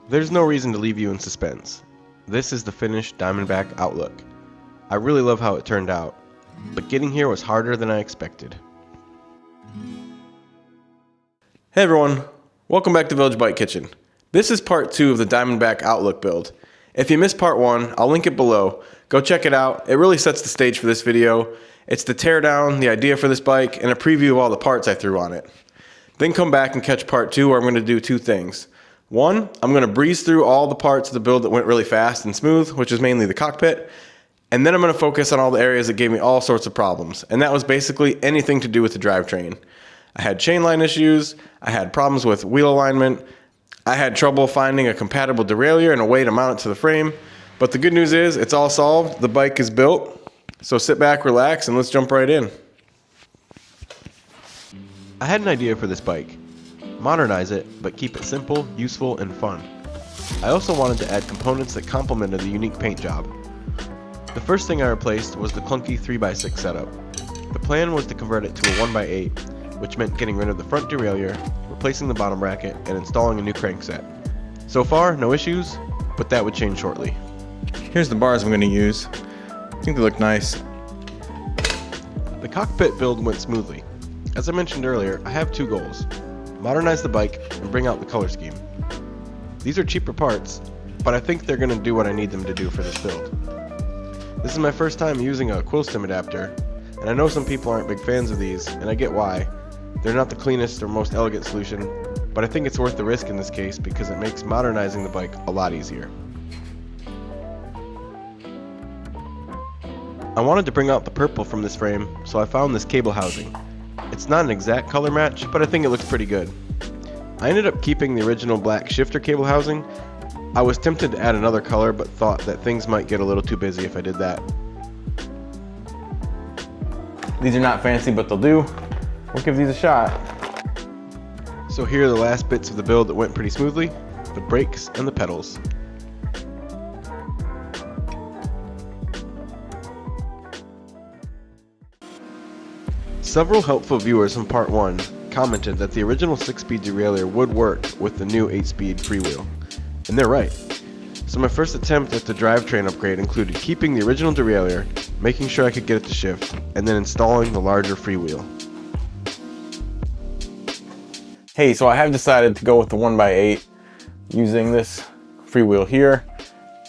There's no reason to leave you in suspense. This is the finished Diamondback Outlook. I really love how it turned out, but getting here was harder than I expected. Hey everyone, welcome back to Village Bike Kitchen. This is part 2 of the Diamondback Outlook build. If you missed part 1, I'll link it below. Go check it out. It really sets the stage for this video. It's the teardown, the idea for this bike, and a preview of all the parts I threw on it. Then come back and catch part 2 where I'm going to do 2 things. One, I'm going to breeze through all the parts of the build that went really fast and smooth, which is mainly the cockpit. And then I'm going to focus on all the areas that gave me all sorts of problems. And that was basically anything to do with the drivetrain. I had chainline issues, I had problems with wheel alignment, I had trouble finding a compatible derailleur and a way to mount it to the frame. But the good news is, it's all solved, the bike is built. So sit back, relax, and let's jump right in. I had an idea for this bike. Modernize it, but keep it simple, useful, and fun. I also wanted to add components that complemented the unique paint job. The first thing I replaced was the clunky 3x6 setup. The plan was to convert it to a 1x8, which meant getting rid of the front derailleur, replacing the bottom bracket, and installing a new crankset. So far, no issues, but that would change shortly. Here's the bars I'm going to use. I think they look nice. The cockpit build went smoothly. As I mentioned earlier, I have 2 goals. Modernize the bike and bring out the color scheme. These are cheaper parts, but I think they're going to do what I need them to do for this build. This is my first time using a quill stem adapter, and I know some people aren't big fans of these, and I get why. They're not the cleanest or most elegant solution, but I think it's worth the risk in this case because it makes modernizing the bike a lot easier. I wanted to bring out the purple from this frame, so I found this cable housing. It's not an exact color match, but I think it looks pretty good. I ended up keeping the original black shifter cable housing. I was tempted to add another color, but thought that things might get a little too busy if I did that. These are not fancy, but they'll do. We'll give these a shot. So here are the last bits of the build that went pretty smoothly, the brakes and the pedals. Several helpful viewers from part 1 commented that the original 6-speed derailleur would work with the new 8-speed freewheel. And they're right. So my first attempt at the drivetrain upgrade included keeping the original derailleur, making sure I could get it to shift, and then installing the larger freewheel. Hey, so I have decided to go with the 1x8 using this freewheel here.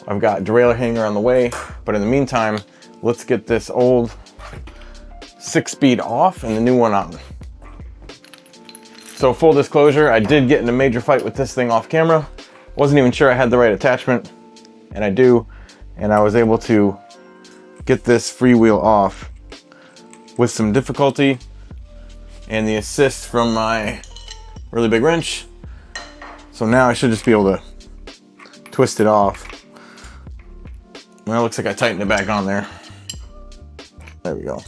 I've got derailleur hanger on the way, but in the meantime, let's get this old 6-speed off and the new one on. So full disclosure, I did get in a major fight with this thing off camera. Wasn't even sure I had the right attachment, and I do. And I was able to get this freewheel off with some difficulty and the assist from my really big wrench. So now I should just be able to twist it off. Well, it looks like I tightened it back on there. There we go.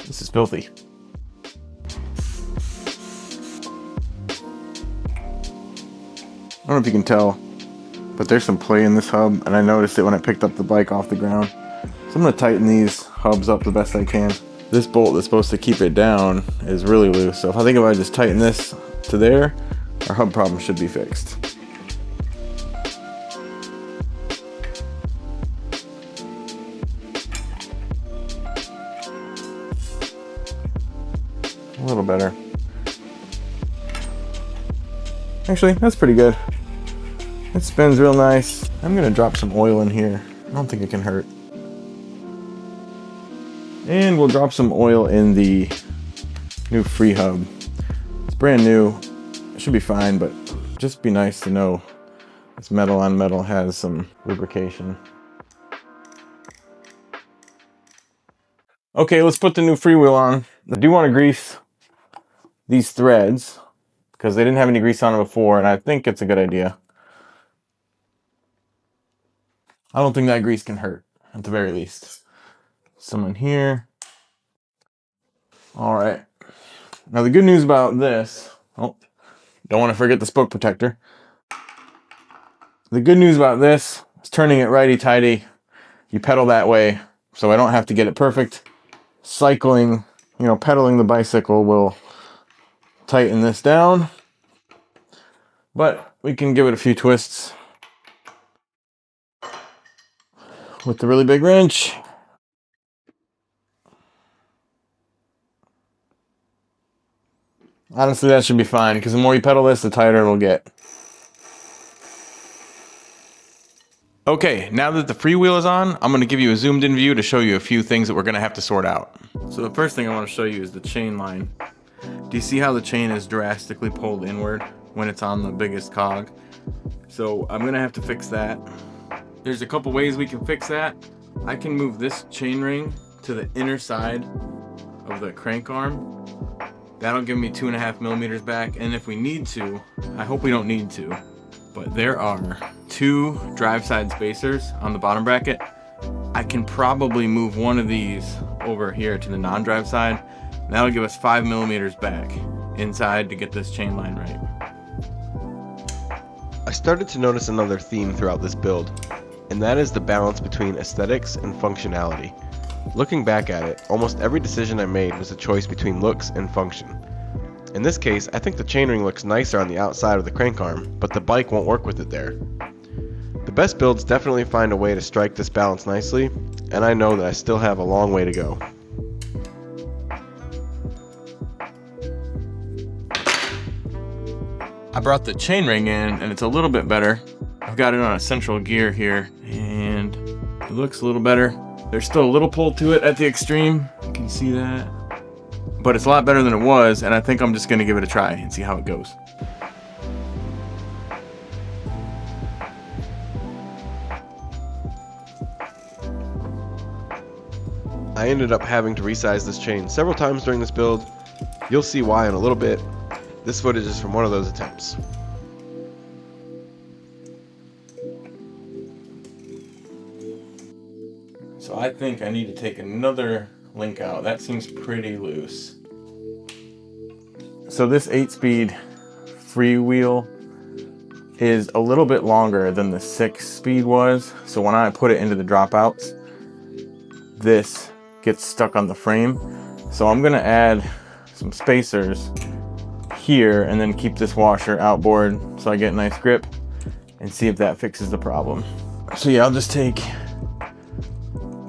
This is filthy. I don't know if you can tell, but there's some play in this hub, and I noticed it when I picked up the bike off the ground. So I'm going to tighten these hubs up the best I can. This bolt that's supposed to keep it down is really loose, so if I just tighten this to there, our hub problem should be fixed. A little better. Actually, that's pretty good. It spins real nice. I'm gonna drop some oil in here. I don't think it can hurt. And we'll drop some oil in the new free hub. It's brand new. It should be fine, but just be nice to know this metal on metal has some lubrication. Okay, let's put the new freewheel on. I do want to grease these threads because they didn't have any grease on them before, and I think it's a good idea. I don't think that grease can hurt, at the very least. Some in here. All right. Now the good news about this, oh, don't want to forget the spoke protector. The good news about this is turning it righty-tighty. You pedal that way, so I don't have to get it perfect. Cycling, pedaling the bicycle will tighten this down, but we can give it a few twists with the really big wrench. Honestly, that should be fine, because the more you pedal this, the tighter it'll get. Okay, now that the Freewheel is on, I'm going to give you a zoomed in view to show you a few things that we're going to have to sort out. So the first thing I want to show you is the chain line. Do you see how the chain is drastically pulled inward when it's on the biggest cog? So I'm going to have to fix that. There's a couple ways we can fix that. I can move this chain ring to the inner side of the crank arm. That'll give me 2.5 millimeters back, and if we need to, I hope we don't need to, but there are 2 drive side spacers on the bottom bracket. I can probably move one of these over here to the non-drive side. That'll give us 5 millimeters back inside to get this chain line right. I started to notice another theme throughout this build, and that is the balance between aesthetics and functionality. Looking back at it, almost every decision I made was a choice between looks and function. In this case, I think the chainring looks nicer on the outside of the crank arm, but the bike won't work with it there. The best builds definitely find a way to strike this balance nicely, and I know that I still have a long way to go. I brought the chainring in, and it's a little bit better. I've got it on a central gear here, and it looks a little better. There's still a little pull to it at the extreme, you can see that. But it's a lot better than it was, and I think I'm just gonna give it a try and see how it goes. I ended up having to resize this chain several times during this build. You'll see why in a little bit. This footage is from one of those attempts. So I think I need to take another link out. That seems pretty loose. So this 8-speed Freewheel is a little bit longer than the 6-speed was. So when I put it into the dropouts, this gets stuck on the frame. So I'm gonna add some spacers here and then keep this washer outboard so I get a nice grip and see if that fixes the problem. So yeah, I'll just take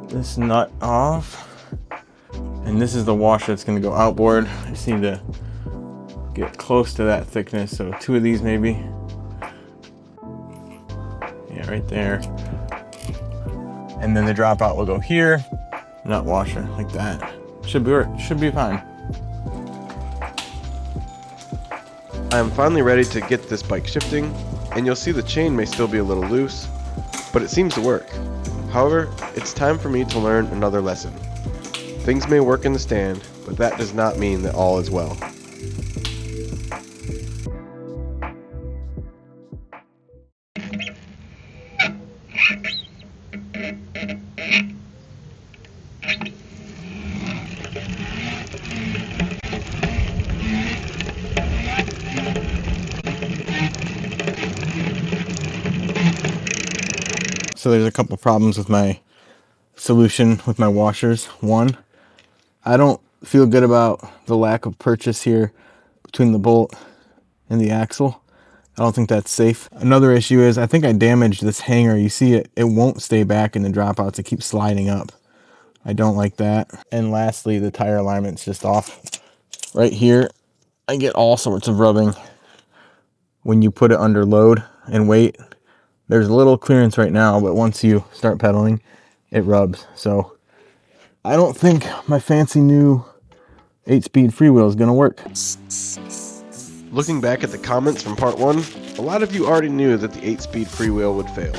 this nut off, and this is the washer that's going to go outboard. I just need to get close to that thickness, so 2 of these maybe. Yeah, right there. And then the dropout will go here, nut washer like that. Should be fine. I am finally ready to get this bike shifting, and you'll see the chain may still be a little loose, but it seems to work. However, it's time for me to learn another lesson. Things may work in the stand, but that does not mean that all is well. So there's a couple problems with my solution with my washers. One, I don't feel good about the lack of purchase here between the bolt and the axle. I don't think that's safe. Another issue is I think I damaged this hanger. You see it won't stay back in the dropouts. It keeps sliding up. I don't like that. And lastly, the tire alignment's just off. Right here, I get all sorts of rubbing when you put it under load and weight. There's a little clearance right now, but once you start pedaling, it rubs. So I don't think my fancy new 8-speed Freewheel is gonna work. Looking back at the comments from part 1, a lot of you already knew that the 8-speed Freewheel would fail.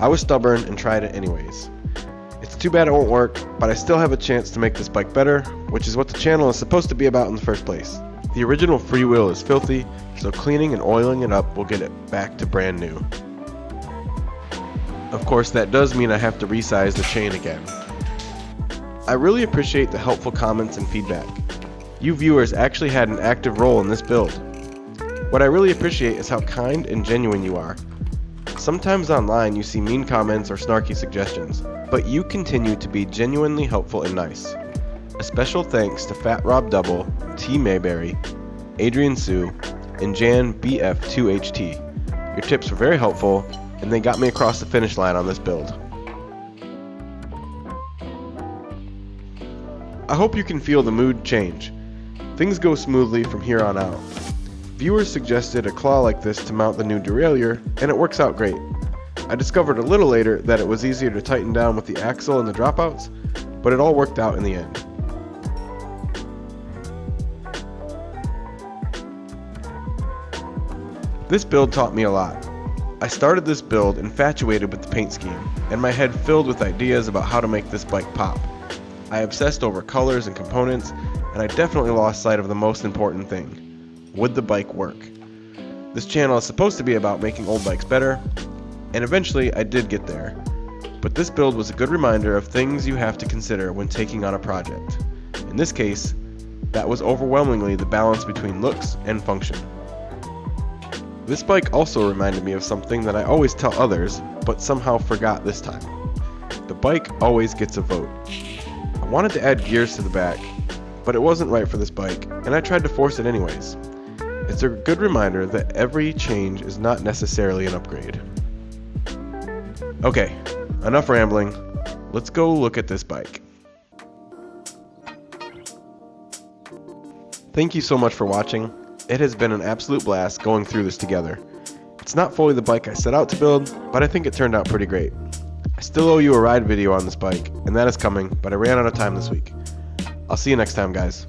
I was stubborn and tried it anyways. It's too bad it won't work, but I still have a chance to make this bike better, which is what the channel is supposed to be about in the first place. The original Freewheel is filthy, so cleaning and oiling it up will get it back to brand new. Of course, that does mean I have to resize the chain again. I really appreciate the helpful comments and feedback. You viewers actually had an active role in this build. What I really appreciate is how kind and genuine you are. Sometimes online you see mean comments or snarky suggestions, but you continue to be genuinely helpful and nice. A special thanks to Fat Rob Double, T. Mayberry, Adrian Sue, and Jan BF2HT. Your tips were very helpful, and they got me across the finish line on this build. I hope you can feel the mood change. Things go smoothly from here on out. Viewers suggested a claw like this to mount the new derailleur, and it works out great. I discovered a little later that it was easier to tighten down with the axle and the dropouts, but it all worked out in the end. This build taught me a lot. I started this build infatuated with the paint scheme, and my head filled with ideas about how to make this bike pop. I obsessed over colors and components, and I definitely lost sight of the most important thing. Would the bike work? This channel is supposed to be about making old bikes better, and eventually I did get there. But this build was a good reminder of things you have to consider when taking on a project. In this case, that was overwhelmingly the balance between looks and function. This bike also reminded me of something that I always tell others, but somehow forgot this time. The bike always gets a vote. I wanted to add gears to the back, but it wasn't right for this bike, and I tried to force it anyways. It's a good reminder that every change is not necessarily an upgrade. Okay, enough rambling. Let's go look at this bike. Thank you so much for watching. It has been an absolute blast going through this together. It's not fully the bike I set out to build, but I think it turned out pretty great. I still owe you a ride video on this bike, and that is coming, but I ran out of time this week. I'll see you next time, guys.